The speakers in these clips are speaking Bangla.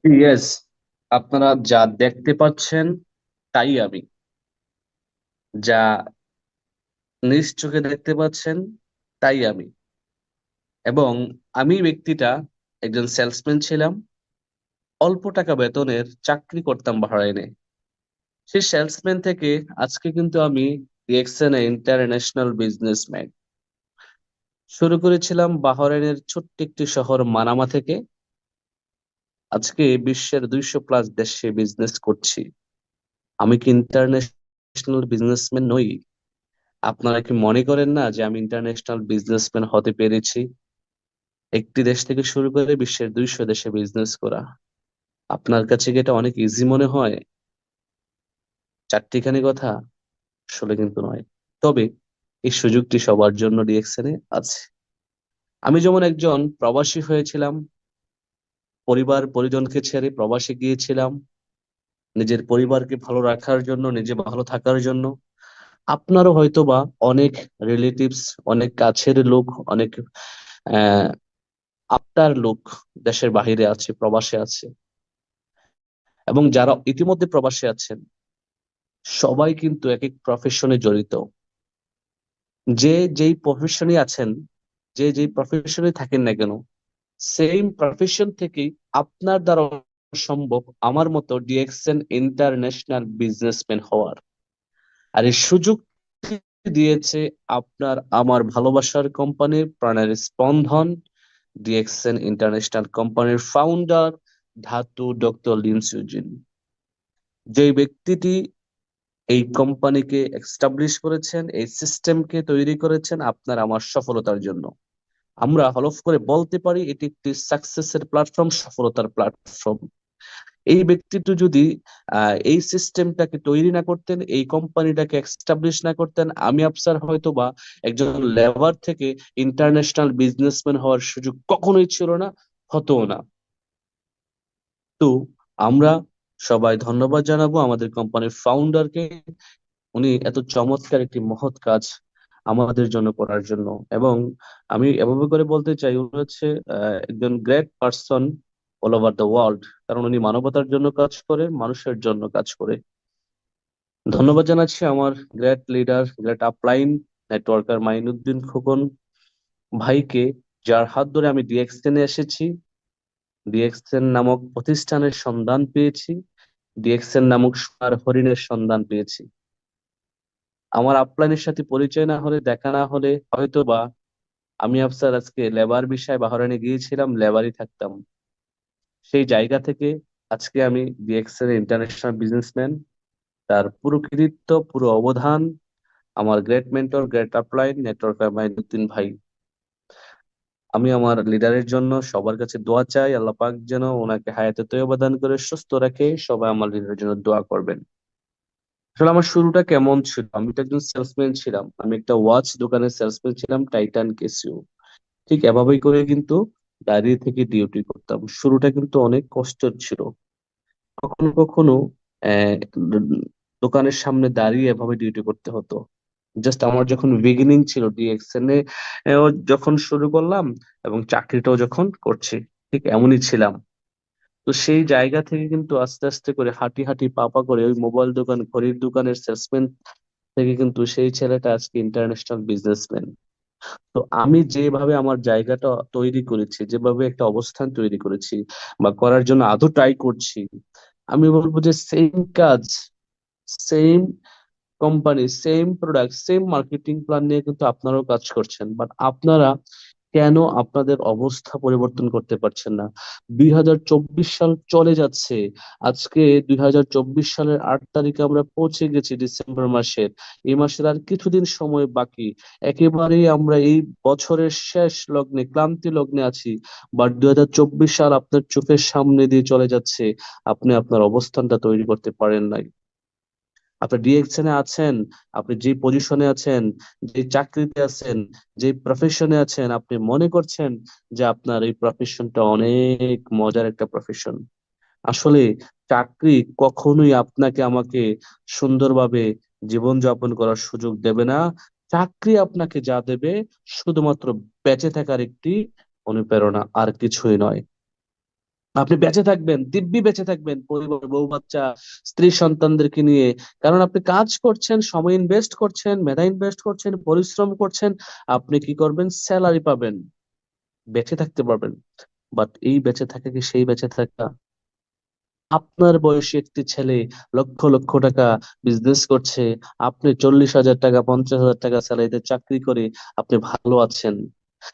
ইয়েস, আপনারা যা দেখতে পাচ্ছেন তাই আমি, যা নিজ চোখে দেখতে পাচ্ছেন তাই আমি। এবং আমি ব্যক্তিটা একজন সেলসম্যান ছিলাম, অল্প টাকা বেতনের চাকরি করতাম বাহরাইনে। সেই সেলসম্যান থেকে আজকে কিন্তু আমি ডিএক্সএন ইন্টারন্যাশনাল বিজনেসম্যান। শুরু করেছিলাম বাহরাইনের ছোট্ট একটি শহর মানামা থেকে, আজকে বিশ্বের 200+ দেশে বিজনেস করছি। আমি কি ইন্টারন্যাশনাল বিজনেসম্যান নই? আপনারা কি মনে করেন না যে আমি ইন্টারন্যাশনাল বিজনেসম্যান হতে পেরেছি? একটি দেশ থেকে শুরু করে বিশ্বের 200 দেশে বিজনেস করা। আপনার কাছে কি এটা অনেক ইজি মনে হয়? চারটিখানি কথা? আসলে কিন্তু নয়। তবে এই সুযোগটি সবার জন্য ডিএক্সএনে আছে। আমি যেমন একজন প্রবাসী হয়েছিলাম, পরিবার পরিজনকে ছেড়ে প্রবাসে গিয়েছিলাম নিজের পরিবারকে ভালো রাখার জন্য, নিজে ভালো থাকার জন্য। আপনারও হয়তোবা অনেক রিলেটিভস, অনেক কাছের লোক, অনেক আহ আপনার লোক দেশের বাহিরে আছে, প্রবাসে আছে। এবং যারা ইতিমধ্যে প্রবাসে আছেন, সবাই কিন্তু এক এক প্রফেশনে জড়িত। যে যেই প্রফেশনে আছেন, যে যেই প্রফেশনে থাকেন না কেন, সেম প্রফেশন থেকেই আপনার দ্বারা সম্ভব আমার মতো ডিএক্সএন ইন্টারন্যাশনাল বিজনেসম্যান হওয়ার। আর এই সুযোগ দিয়েছে আপনার আমার ভালোবাসার কোম্পানি প্রাণের স্পন্দন, ডিএক্সএন ইন্টারন্যাশনাল কোম্পানির ফাউন্ডার ধাতু ডক্টর লিন সুজিন। যে ব্যক্তিটি এই কোম্পানিকে এস্টাবলিশ করেছেন, এই সিস্টেমকে তৈরি করেছেন আপনার আমার সফলতার জন্য। আমরা হলফ করে বলতে পারি এটি একটি সাকসেসের প্ল্যাটফর্ম, সফলতার প্ল্যাটফর্ম। এই ব্যক্তিটি যদি এই সিস্টেমটাকে তৈরি না করতেন, এই কোম্পানিটাকে এস্টাবলিশ না করতেন, আমি আফসার হয়তো বা একজন লেবার থেকে ইন্টারন্যাশনাল বিজনেসম্যান হওয়ার সুযোগ কখনোই ছিল না, হতো না। তো আমরা সবাই ধন্যবাদ জানাবো আমাদের কোম্পানির ফাউন্ডারকে, উনি এত চমৎকার একটি মহৎ কাজ আমাদের জন্য করার জন্য। এবং আমি এভাবে করে বলতে চাই, উনি হচ্ছে একজন great person all over the world, কারণ উনি মানবতার জন্য কাজ করে, মানুষের জন্য কাজ করে। ধন্যবাদ জানাচ্ছি আমার great leader, great upline networker Mainuddin Khokon ভাইকে, যার হাত ধরে আমি ডিএক্সএন এসেছি, ডিএক্সএন নামক প্রতিষ্ঠানের সন্ধান পেয়েছি, ডিএক্সএন নামক সোনার হরিণের সন্ধান পেয়েছি। আমার আপলাইনের সাথে পরিচয় না হলে, দেখা না হলে, হয়তো বা আমি আফসার আজকে লেবার বিষয়ে বাহরাইনে গিয়েছিলাম, লেবারই থাকতাম। সেই জায়গা থেকে আজকে আমি ডিএক্সএল ইন্টারন্যাশনাল বিজনেসম্যান। তার পুরো কৃতিত্ব, পুরো অবদান আমার great mentor, great upline networker Mainuddin ভাই। আমি আমার লিডারের জন্য সবার কাছে দোয়া চাই, আল্লাহ পাক যেন ওনাকে হায়াতে তৈয়বা দান করে সুস্থ রাখে। সবাই আমার লিডারের জন্য দোয়া করবেন। আসলে আমার শুরুটা কেমন ছিল, আমি তো একজন সেলসম্যান ছিলাম, আমি একটা ওয়াচ দোকানের সেলসম্যান ছিলাম, টাইটান কেসিও। ঠিক এভাবেই করে কিন্তু দাঁড়িয়ে থেকে ডিউটি করতাম। শুরুটা কিন্তু অনেক কষ্টের ছিল। কখনো কখনো আহ, দোকানের সামনে দাঁড়িয়ে এভাবে ডিউটি করতে হতো। জাস্ট আমার যখন বিগিনিং ছিল ডিএক্সএন এ, যখন শুরু করলাম এবং চাকরিটাও যখন করছি, ঠিক এমনই ছিলাম। তো সেই জায়গা থেকে কিন্তু আস্তে আস্তে করে হাঁটি হাঁটি পা পা করে ওই মোবাইল দোকান, ঘড়ির দোকানের সেলসম্যান থেকে কিন্তু সেই ছেলেটা আজকে ইন্টারন্যাশনাল বিজনেসম্যান। তো আমি যেভাবে আমার জায়গাটা তৈরি করেছি, যেভাবে একটা অবস্থান তৈরি করেছি বা করার জন্য আদৌ ট্রাই করছি, আমি বলবো যে সেম কাজ, same company, same product, same marketing plan নিয়ে কিন্তু আপনারাও কাজ করছেন, বাট আপনারা কেন আপনাদের অবস্থা পরিবর্তন করতে পারছেন না? 2024 সাল চলে যাচ্ছে, আজকে 2024 সালের 8 তারিখে আমরা পৌঁছে গেছি ডিসেম্বর মাসের। এই মাসের আর কিছুদিন সময় বাকি। একেবারেই আমরা এই বছরের শেষ লগ্নে, ক্লান্তি লগ্নে আছি। বাট 2024 সাল আপনার চোখের সামনে দিয়ে চলে যাচ্ছে, আপনি আপনার অবস্থানটা তৈরি করতে পারেন নাই। আপনি ডিরেকশনে আছেন, আপনি যে পজিশনে আছেন, যে চাকরিতে আছেন, যে প্রফেশনে আছেন, আপনি মনে করছেন যে আপনার এই প্রফেশনটা অনেক মজার একটা প্রফেশন। আসলে চাকরি কখনোই আপনাকে আমাকে সুন্দরভাবে জীবনযাপন করার সুযোগ দেবে না। চাকরি আপনাকে যা দেবে, শুধুমাত্র বেঁচে থাকার একটি অনুপ্রেরণা, আর কিছুই নয়। আপনি বেঁচে থাকবেন, দিব্যি বেঁচে থাকবেন, পরিবার, বউ বাচ্চা, স্ত্রী সন্তানদেরকে নিয়ে। কারণ আপনি কাজ করছেন, সময় ইনভেস্ট করছেন, মেধা ইনভেস্ট করছেন, পরিশ্রম করছেন। আপনি কি করবেন? স্যালারি পাবেন, বেঁচে থাকতে পারবেন। বাট এই বেঁচে থাকা কি সেই বেঁচে থাকা? আপনার বয়সী একটি ছেলে লক্ষ লক্ষ টাকা বিজনেস করছে, আপনি 40,000 টাকা 50,000 টাকা স্যালারিতে চাকরি করে আপনি ভালো আছেন।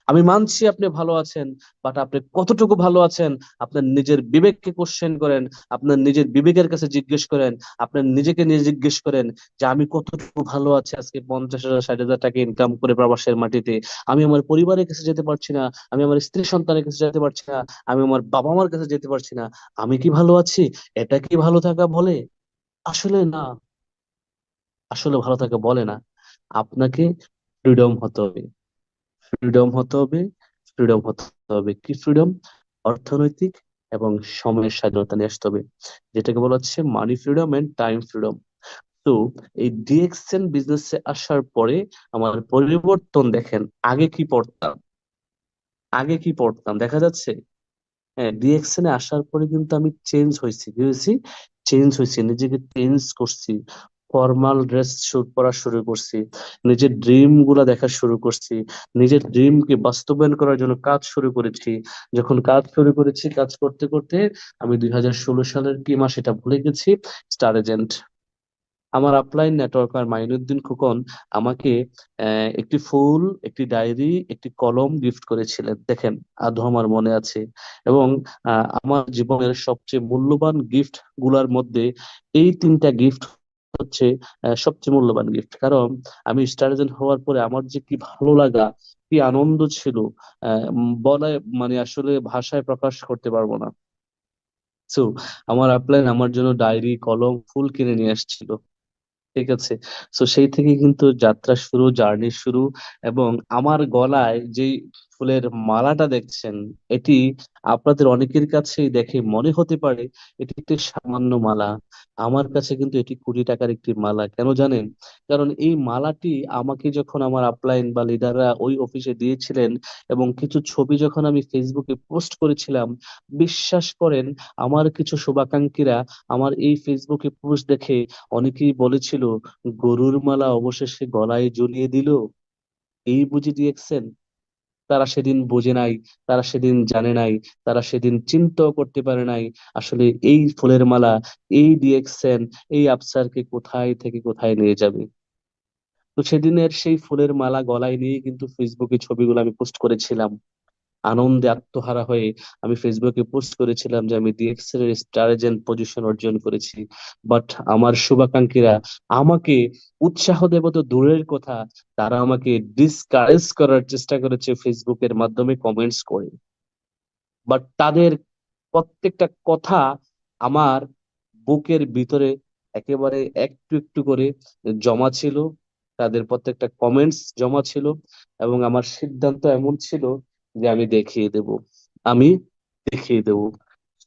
আমি মানছি আপনি ভালো আছেন, বাট আপনি কতটুকু ভালো আছেন? আপনার নিজের বিবেককে কোশ্চেন করেন, আপনার নিজের বিবেকের কাছে জিজ্ঞেস করেন, আপনার নিজেকে নিজে জিজ্ঞেস করেন যে আমি কতটুকু ভালো আছি আজকে 50,000 60,000 টাকা ইনকাম করে প্রবাসের মাটিতে। আমি আমার পরিবারের কাছে যেতে পারছি না, আমি আমার স্ত্রী সন্তানের কাছে যেতে পারছি না, আমি আমার বাবা মার কাছে যেতে পারছি না। আমি কি ভালো আছি? এটা কি ভালো থাকা বলে? আসলে না, আসলে ভালো থাকা বলে না। আপনাকে ফ্রিডম হতে হবে, ফ্রিডম হতে হবে, ফ্রিডম হতে হবে। কি ফ্রিডম? অর্থনৈতিক এবং সময়ের স্বাধীনতা নিয়ে আসতে হবে, যেটাকে বলা হচ্ছে মানি ফ্রিডম এন্ড টাইম ফ্রিডম। তো এই ডিএক্সএন বিজনেসে আসার পরে আমার পরিবর্তন দেখেন। আগে কি পড়তাম, আগে কি পড়তাম দেখা যাচ্ছে। হ্যাঁ, ডিএক্সএন এ আসার পরে কিন্তু আমি চেঞ্জ হয়েছি। কি হয়েছি? চেঞ্জ হয়েছি, নিজেকে চেঞ্জ করছি। ফর্মাল ড্রেস শুট পরা শুরু করছি, নিজের ড্রিম গুলা দেখা শুরু করছি, নিজের ড্রিম কে বাস্তবায়ন করার জন্য কাজ শুরু করেছি। যখন কাজ শুরু করেছি, কাজ করতে করতে আমি 2016 সালের কি মাস এটা ভুলে গেছি, স্টার এজেন্ট। আমার আপলাইন নেটওয়ার্কার মাইনুদ্দিন খোকন আমাকে একটি ফুল, একটি ডায়েরি, একটি কলম গিফট করেছিলেন, দেখেন আদৌ আমার মনে আছে। এবং আমার জীবনের সবচেয়ে মূল্যবান গিফট গুলার মধ্যে এই তিনটা গিফট হচ্ছে সবচেয়ে মূল্যবান গিফট। কারণ আমি স্টার এজেন্ট হওয়ার পরে আমার যে কি ভালো লাগা, কি আনন্দ ছিল, বলে মানে আসলে ভাষায় প্রকাশ করতে পারবো না। তো আমার আপলাইন আমার জন্য ডায়েরি, কলম, ফুল কিনে নিয়ে আসছিল। ঠিক আছে। তো সেই থেকে কিন্তু যাত্রা শুরু, জার্নি শুরু। এবং আমার গলায় যে ফুলের মালাটা দেখছেন, এটি আপনাদের অনেকের কাছেই দেখে মনে হতে পারে এটি একটি সামান্য মালা। আমার কাছে কিন্তু এটি 20 টাকার একটি মালা। কেন জানেন? কারণ এই মালাটি আমাকে যখন আমার আপলাইন বা লিডাররা ওই অফিসে দিয়েছিলেন, এবং কিছু ছবি যখন আমি ফেসবুকে পোস্ট করেছিলাম, বিশ্বাস করেন আমার কিছু শুভাকাঙ্ক্ষীরা আমার এই ফেসবুকে পোস্ট দেখে অনেকেই বলেছিল, গরুর মালা অবশেষে গলায় ঝুলিয়ে দিল, এই বুঝি ডিএক্সএন। তারা সেদিন বোঝে নাই, তারা সেদিন জানে নাই, তারা সেদিন চিন্তাও করতে পারে নাই আসলে এই ফুলের মালা, এই ডিএক্সএন এই আফসারকে কোথায় থেকে কোথায় নিয়ে যাবে। তো সেদিনের সেই ফুলের মালা গলায় নিয়ে কিন্তু ফেসবুকে ছবিগুলো আমি পোস্ট করেছিলাম। আনন্দে আত্মহারা হয়ে আমি ফেসবুকে পোস্ট করেছিলাম যে আমি ডিএক্সএল এর স্টার এজেন্ট পজিশন অর্জন করেছি। বাট আমার শুভাকাঙ্ক্ষীরা আমাকে উৎসাহ দেব তো দূরের কথা, তারা আমাকে ডিসকারেজ করার চেষ্টা করেছে ফেসবুকের মাধ্যমে কমেন্টস করে। বাট তাদের প্রত্যেকটা কথা আমার বুকের ভিতরে একেবারে একটু একটু করে জমা ছিল, তাদের প্রত্যেকটা কমেন্টস জমা ছিল। এবং আমার সিদ্ধান্ত এমন ছিল যে আমি দেখিয়ে দেব, আমি দেখিয়ে দেব।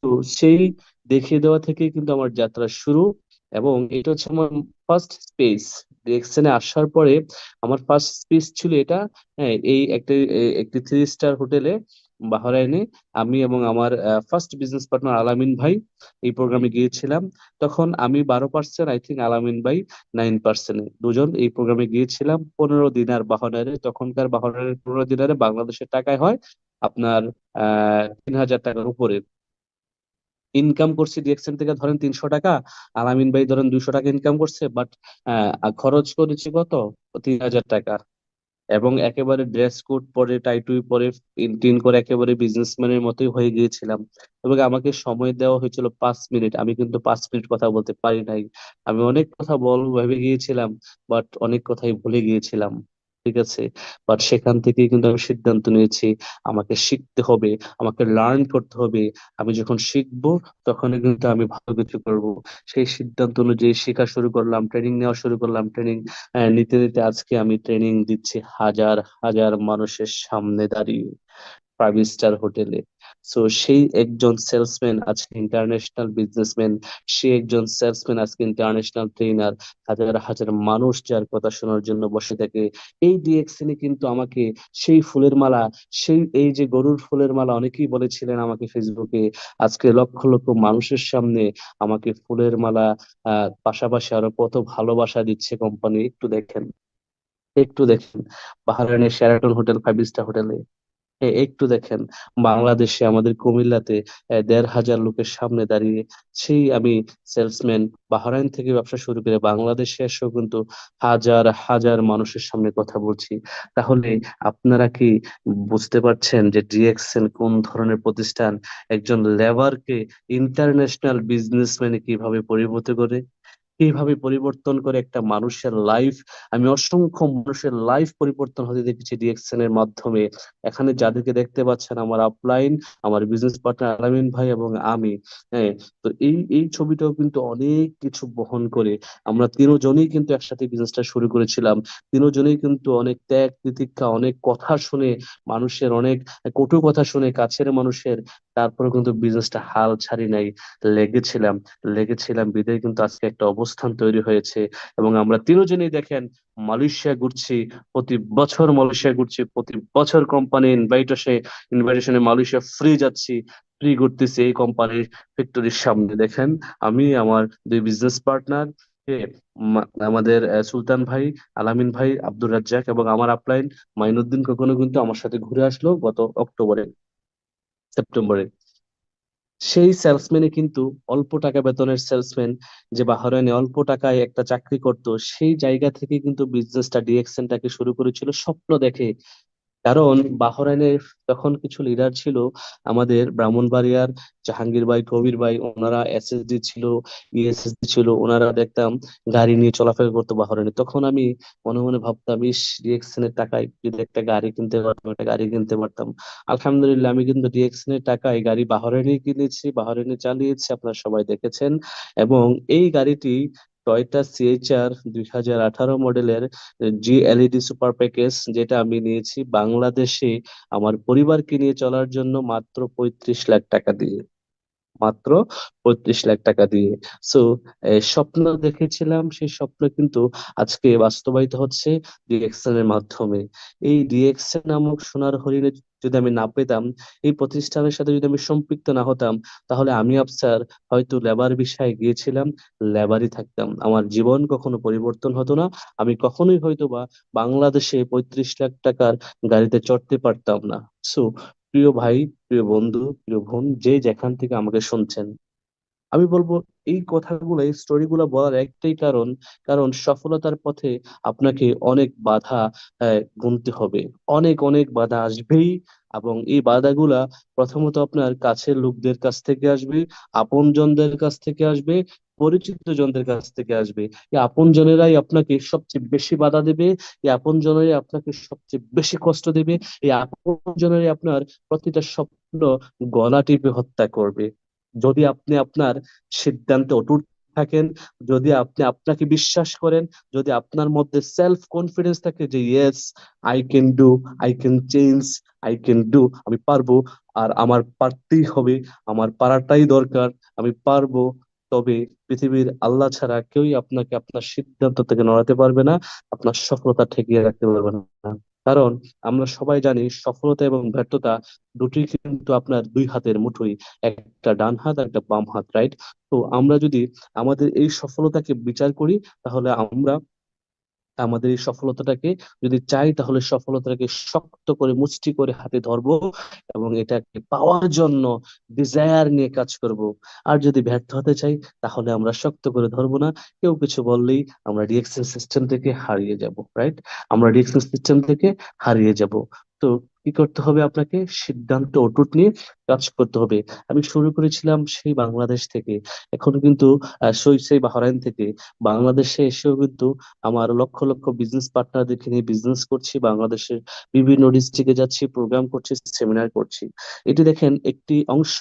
তো সেই দেখিয়ে দেওয়া থেকে কিন্তু আমার যাত্রা শুরু। এবং এটা হচ্ছে আমার ফার্স্ট স্পেস। ডিরেকশনে আসার পরে আমার ফার্স্ট স্পেস ছিল এটা। হ্যাঁ, একটি 3 স্টার হোটেলে বাহরাইনে আমি এবং আমার ফার্স্ট বিজনেস পার্টনার আলামিন ভাই এই প্রোগ্রামে গিয়েছিলাম। তখন আমি 12%, আই থিঙ্ক আলামিন ভাই 9%, দুজন এই প্রোগ্রামে গিয়েছিলাম। 15 দিনার বাহরাইনে, তখনকার বাহরাইনের 15 দিনারে বাংলাদেশের টাকায় হয় আপনার 3,000 টাকার উপরে। ইনকাম করছি ডিএক্সএন থেকে ধরেন 300 টাকা, আলামিন ভাই ধরেন 200 টাকা ইনকাম করছে, বাট খরচ করেছি কত? 3,000 টাকা। এবং একেবারে ড্রেস কোড পরে, টাই টুই পরে, ইন টিন করে একেবারে বিজনেসম্যানের মতোই হয়ে গিয়েছিলাম। এবং আমাকে সময় দেওয়া হয়েছিল 5 মিনিট, আমি কিন্তু 5 মিনিট কথা বলতে পারি নাই। আমি অনেক কথা বলবো ভেবে গিয়েছিলাম, বাট অনেক কথাই ভুলে গিয়েছিলাম। ঠিক আছে। বাট সেখান থেকে কিন্তু আমি সিদ্ধান্ত নিয়েছি আমাকে শিখতে হবে, আমাকে লার্ন করতে হবে। আমি যখন শিখবো তখনই কিন্তু আমি ভালো কিছু করবো। সেই সিদ্ধান্ত অনুযায়ী শেখা শুরু করলাম, ট্রেনিং নেওয়া শুরু করলাম। ট্রেনিং নিতে নিতে আজকে আমি ট্রেনিং দিচ্ছি হাজার হাজার মানুষের সামনে দাঁড়িয়ে। 5 স্টার হোটেলে। সো সেই একজন সেলসম্যান আজকে ইন্টারন্যাশনাল বিজনেসম্যান, সে একজন সেলসম্যান আজকে ইন্টারন্যাশনাল ট্রেনার। হাজার হাজার মানুষ যার কথা শোনার জন্য বসে থাকে। এই ডিএক্সএন কিন্তু আমাকে সেই ফুলের মালা, সেই এই যে গরুর ফুলের মালা অনেকেই বলেছিলেন আমাকে ফেসবুকে, আজকে লক্ষ লক্ষ মানুষের সামনে আমাকে ফুলের মালা, পাশাপাশি আরো কত ভালোবাসা দিচ্ছে কোম্পানি। একটু দেখেন বাহরাইনের শেরাটন হোটেল, 5 স্টার হোটেলে, একটু দেখেন বাংলাদেশে আমাদের কুমিল্লাতে 1,500 লোকের সামনে দাঁড়িয়ে সেই আমি সেলসম্যান বাহরাইন থেকে ব্যবসা শুরু করে বাংলাদেশে এসেও কিন্তু হাজার হাজার মানুষের সামনে কথা বলছি। তাহলে আপনারা কি বুঝতে পারছেন যে ডিএক্সএন কোন ধরনের প্রতিষ্ঠান? একজন লেবারকে ইন্টারন্যাশনাল বিজনেসম্যানে কিভাবে পরিণত করে, কিভাবে পরিবর্তন করে একটা মানুষের লাইফ। আমি অসংখ্য মানুষের লাইফ পরিবর্তন হতে দেখেছি ডিএক্সএন এর মাধ্যমে। এখানে যাদেরকে দেখতে পাচ্ছেন আমার আপলাইন, আমার বিজনেস পার্টনার আলামিন ভাই এবং আমি। হ্যাঁ, তো এই এই ছবিটাও কিন্তু অনেক কিছু বহন করে। আমরা তিনজনেই কিন্তু একসাথে বিজনেসটা শুরু করেছিলাম। তিনজনেই কিন্তু অনেক ত্যাগ তিতিক্ষা, অনেক কথা শুনে, মানুষের অনেক কটু কথা শুনে, কাছের মানুষের, তারপরে কিন্তু বিজনেসটা হাল ছাড়ি নাই। লেগেছিলাম লেগেছিলাম বিদায় কিন্তু আজকে একটা অবস্থান তৈরি হয়েছে। এবং আমরা তিনজনেই দেখেন মালয়েশিয়া ঘুরছি, প্রতি বছর কোম্পানি ইনভাইটেশনে মালয়েশিয়া ফ্রি যাচ্ছি, ফ্রি ঘুরতেছি এই কোম্পানির ফ্যাক্টরির সামনে। দেখেন আমি আমার দুই বিজনেস পার্টনার, আমাদের সুলতান ভাই, আলামিন ভাই, আব্দুর রাজ্জাক এবং আমার আপলাইন মাইনুদ্দিন কখনো কিন্তু আমার সাথে ঘুরে আসলো গত সেপ্টেম্বরে। সেই সেলসম্যানে কিন্তু অল্প টাকা বেতনের সেলসম্যান, যে বাহরাইনে অল্প টাকায় একটা চাকরি করত, সেই জায়গা থেকে কিন্তু বিজনেসটা ডিএক্সএনটাকে শুরু করেছিল স্বপ্ন দেখে। কারণ বাহরাইনের তখন কিছু লিডার ছিল, আমাদের ব্রাহ্মণবাড়িয়ার জাহাঙ্গীর ভাই, কবির ভাই, ওনারা এসএসডি ছিল, ইএসএসডি ছিল, ওনারা দেখতাম গাড়ি নিয়ে চলাফেরা করতো বাহরাইনে। তখন আমি মনে মনে ভাবতাম, ইস, ডিএক্সএন এর টাকায় যদি একটা গাড়ি কিনতে পারতাম, একটা গাড়ি কিনতে পারতাম। আলহামদুলিল্লাহ, আমি কিন্তু ডিএক্সএন এর টাকায় গাড়ি বাহরাইনে কিনেছি, বাহরাইনে চালিয়েছি, আপনারা সবাই দেখেছেন। এবং এই গাড়িটি টয়োটা সিএইচআর 2018 মডেলের GLED সুপার প্যাকেজ, যেটা আমি নিয়েছি বাংলাদেশে আমার পরিবারকে নিয়ে চলার জন্য মাত্র 35 লাখ টাকা দিয়ে। মাত্র 35 লাখ টাকা দিয়ে। সো স্বপ্ন দেখেছিলাম, সেই স্বপ্ন কিন্তু আজকে বাস্তবায়িত হচ্ছে ডিএক্সএন এর মাধ্যমে। এই ডিএক্সএন নামক সোনার হরিণে যদি আমি না পেতাম, এই প্রতিষ্ঠানের সাথে যদি আমি সম্পৃক্ত না হতাম, তাহলে আমি আফসার হয়তো লেবার বিষয়ে গিয়েছিলাম, লেবারই থাকতাম, আমার জীবন কখনো পরিবর্তন হতো না। আমি কখনোই হয়তো বা বাংলাদেশে 35 লাখ টাকার গাড়িতে চড়তে পারতাম না। সো প্রিয় ভাই, প্রিয় বন্ধু, প্রিয় বোন, যে যেখান থেকে আমাকে শুনছেন, আমি বলবো এই কথাগুলো, এই স্টোরিগুলো বলার একটাই কারণ, কারণ সফলতার পথে আপনাকে অনেক বাধা গুনতে হবে। অনেক অনেক বাধা আসবেই। এবং এই বাধাগুলা প্রথমত আপনার কাছের লোকদের কাছ থেকে আসবে, আপনজনদের কাছ থেকে আসবে, পরিচিত জনদের কাছ থেকে আসবে। এই আপনজনেরাই আপনাকে সবচেয়ে বেশি বাধা দেবে, এই আপনজনেরাই আপনাকে সবচেয়ে বেশি কষ্ট দেবে, এই আপনজনেরাই আপনার প্রতিটা স্বপ্ন গলা টিপে হত্যা করবে। যদি আপনি আপনার সিদ্ধান্তে অটুট থাকেন, যদি আপনি আপনাকে বিশ্বাস করেন, যদি আপনার মধ্যে সেলফ কনফিডেন্স থাকে যে yes, I can do, I can change, I can do, আমি পারবো, আর আমার পারতেই হবে, আমার পারাটাই দরকার, আমি পারবো, তবে পৃথিবীর আল্লাহ ছাড়া কেউই আপনাকে আপনার সিদ্ধান্ত থেকে নড়াতে পারবে না, আপনার সফলতা ঠেকিয়ে রাখতে পারবে না। কারণ আমরা সবাই জানি সফলতা এবং ব্যর্থতা দুটোই কিন্তু আপনার দুই হাতের মুঠোই, একটা ডান হাত আর একটা বাম হাত, রাইট? তো আমরা যদি আমাদের এই সফলতাকে বিচার করি, তাহলে আমরা আমাদের এই সফলতাটাকে যদি চাই, তাহলে সফলতাটাকে শক্ত করে মুষ্টি করে হাতে ধরবো এবং এটাকে পাওয়ার জন্য ডিজায়ার নিয়ে কাজ করব। আর যদি ব্যর্থ হতে চাই, তাহলে আমরা শক্ত করে ধরবো না, কেউ কিছু বললেই আমরা রিয়েকশন সিস্টেম থেকে হারিয়ে যাব, রাইট? আমরা রিয়েকশন সিস্টেম থেকে হারিয়ে যাব। তো কি করতে হবে? আপনাকে সিদ্ধান্ত অটুট নিয়ে কাজ করতে হবে। আমি শুরু করেছিলাম সেই বাংলাদেশ থেকে, এখন কিন্তু সেই বাহরাইন থেকে। বাংলাদেশে এসেও কিন্তু আমার লক্ষ লক্ষ বিজনেস পার্টনারদেরকে নিয়ে বিজনেস করছি, বাংলাদেশের বিভিন্ন ডিস্ট্রিক্টে যাচ্ছি, প্রোগ্রাম করছি, সেমিনার করছি। এটি দেখেন একটি অংশ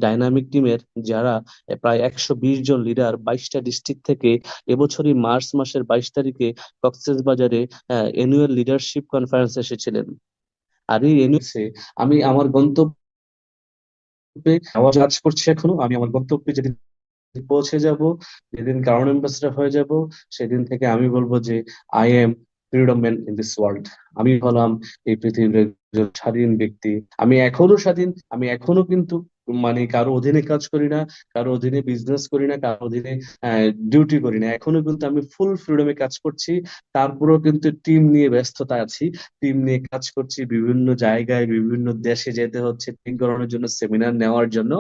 ডাইনামিক টিমের, যারা প্রায় 120 জন লিডার 22টা ডিস্ট্রিক্ট থেকে এবছরই মার্চ মাসের 22 তারিখে কক্সবাজারে অ্যানুয়াল লিডারশিপ কনফারেন্স এসেছিলেন। আর এই এনওসি আমি আমার গন্তব্যে কাজ করছি এখনো। আমি আমার গন্তব্যে যেদিন পৌঁছে যাব, যেদিন কারণ অ্যাম্বাসেডর হয়ে যাব, সেদিন থেকে আমি বলবো যে I am freedom man in this world. আমি হলাম এই পৃথিবীর একজন স্বাধীন ব্যক্তি। আমি এখনো স্বাধীন। আমি এখনো কিন্তু মানে কারো অধীনে কাজ করি না, কারো অধীনে বিজনেস করি না, কারো অধীনে ডিউটি করি না। এখনো কিন্তু আমি ফুল ফ্রিডমে কাজ করছি। তারপরেও কিন্তু টিম নিয়ে ব্যস্ততা আছি, টিম নিয়ে কাজ করছি, বিভিন্ন জায়গায় বিভিন্ন দেশে যেতে হচ্ছে টিম করানোর জন্য, সেমিনার নেওয়ার জন্য।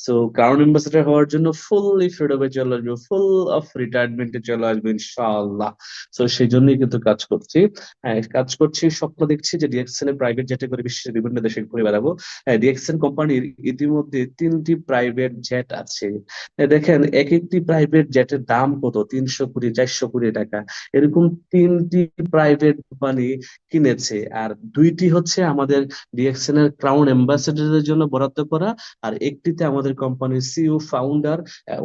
সো ক্রাউন এম্বাসেডর হওয়ার জন্য ফুললি ফ্রিডমে চলে আসবে, ফুল অফ রিটায়ারমেন্টে চলে আসবে ইনশাআল্লাহ। সো সেই জন্যই কিন্তু কাজ করছি। হ্যাঁ, কাজ করছি, স্বপ্ন দেখছি যে ডিএক্সএন এর প্রাইভেট জেটে করে বিশ্বের বিভিন্ন দেশে ঘুরে বেড়াবো। হ্যাঁ, ডিএক্সএন কোম্পানির ইতিমধ্যে 3টি প্রাইভেট জেট আছে। দেখেন এক একটি প্রাইভেট জেটের দাম কত, 300 কোটি, 400 কোটি টাকা। এরকম 3টি প্রাইভেট কোম্পানি কিনেছে, আর 2টি হচ্ছে আমাদের ডিএক্সএন এর ক্রাউন এম্বাসেডরের জন্য বরাদ্দ করা, আর একটিতে আমাদের কোম্পানির সিইও ফাউন্ডার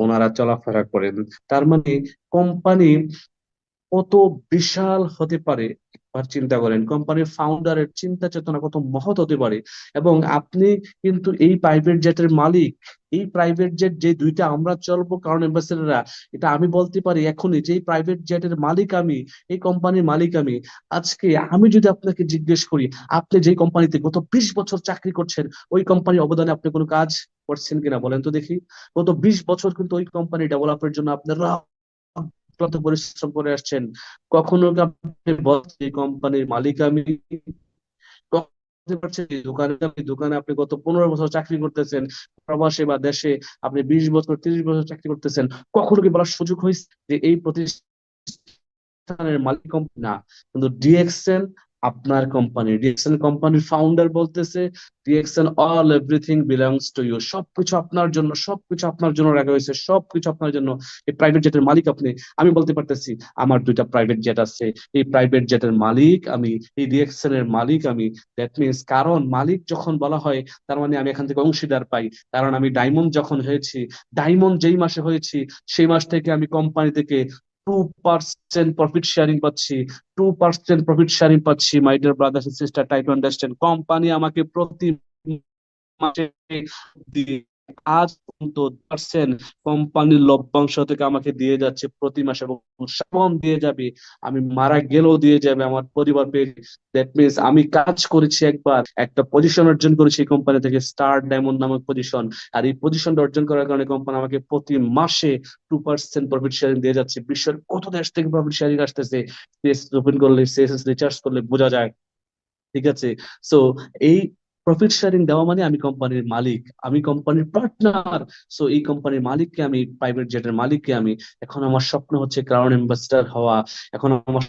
ওনারা চলাফেরা করেন। তার মানে কোম্পানি কত বিশাল হতে পারে, একবার চিন্তা করেন কোম্পানির ফাউন্ডারের চিন্তা চেতনা কত মহৎ হতে পারে। এবং আপনি কিন্তু এই প্রাইভেট জেটের মালিক। এই প্রাইভেট জেট যে 2টা আমরা চলবো কারণ এম্বাসেডররা, এটা আমি বলতে পারি এখনই যে এই প্রাইভেট জেটের মালিক আমি, এই কোম্পানির মালিক আমি। আজকে আমি যদি আপনাকে জিজ্ঞেস করি, আপনি যে কোম্পানিতে গত 20 বছর চাকরি করছেন, ওই কোম্পানির অবদানে আপনি কোনো কাজ করছেন কিনা বলেন তো দেখি। গত 20 বছর কিন্তু ওই কোম্পানি ডেভেলপের জন্য আপনারা অক্লান্ত পরিশ্রম করে আসছেন। কখনো কি আপনি বলছেন এই কোম্পানির মালিক আমি? কখনো বলতে পারছেন এই দোকানে আপনি গত 15 বছর চাকরি করতেছেন, প্রবাসে বা দেশে আপনি 20 বছর 30 বছর চাকরি করতেছেন? কখনো কি বলার সুযোগ হয়েছে যে এই প্রতিষ্ঠানের মালিক কোম্পানি না, কিন্তু ডিএক্সএন আপনার কোম্পানি। ডিএক্সএন কোম্পানির ফাউন্ডার বলতেছে DXN all everything belongs to you, সবকিছু আপনার জন্য, সবকিছু আপনার জন্য রাখা হয়েছে, সবকিছু আপনার জন্য। এই প্রাইভেট জেটের মালিক আপনি। আমি বলতে পারতেছি আমার 2টা প্রাইভেট জেট আছে, এই প্রাইভেট জেটের মালিক আমি, এই ডিএক্সএন এর মালিক আমি। দ্যাট মিনস, কারণ মালিক যখন বলা হয় তার মানে আমি এখান থেকে অংশীদার পাই। কারণ আমি ডায়মন্ড যখন হয়েছি, ডায়মন্ড যেই মাসে হয়েছি, সেই মাস থেকে আমি কোম্পানি থেকে 2% প্রফিট শেয়ারিং পাচ্ছি। 2% প্রফিট শেয়ারিং পাচ্ছি। My dear brothers and sister, try to understand. Company আমাকে প্রতি মাসে দিয়ে আজ পর্যন্ত 2% কোম্পানির লভ্যাংশ থেকে আমাকে দিয়ে যাচ্ছে প্রতি মাসে, এবং সাবন দিয়ে যাবে, আমি মারা গেলেও দিয়ে যাবে আমার পরিবার পেয়ে। দ্যাট মিনস আমি কাজ করেছি, একবার একটা পজিশন অর্জন করেছি এই কোম্পানি থেকে, স্টার ডায়মন্ড নামক পজিশন। আর এই পজিশনটা অর্জন করার কারণে কোম্পানি আমাকে প্রতি মাসে 2% প্রফিট শেয়ারিং দিয়ে যাচ্ছে। বিশ্বের কত দেশ থেকে প্রফিট শেয়ারিং আসতেছে, সিএস ওপেন করলে, সিএসএস রিচার্জ করলে বোঝা যায়। ঠিক আছে। সো এই প্রফিট শেয়ারিং দেওয়া মানে আমি কোম্পানির মালিক, আমি কোম্পানির পার্টনার। সো এই কোম্পানির মালিককে আমি, প্রাইভেট জেটের মালিককে আমি। এখন আমার স্বপ্ন হচ্ছে ক্রাউন অ্যাম্বাসেডর হওয়া। এখন আমার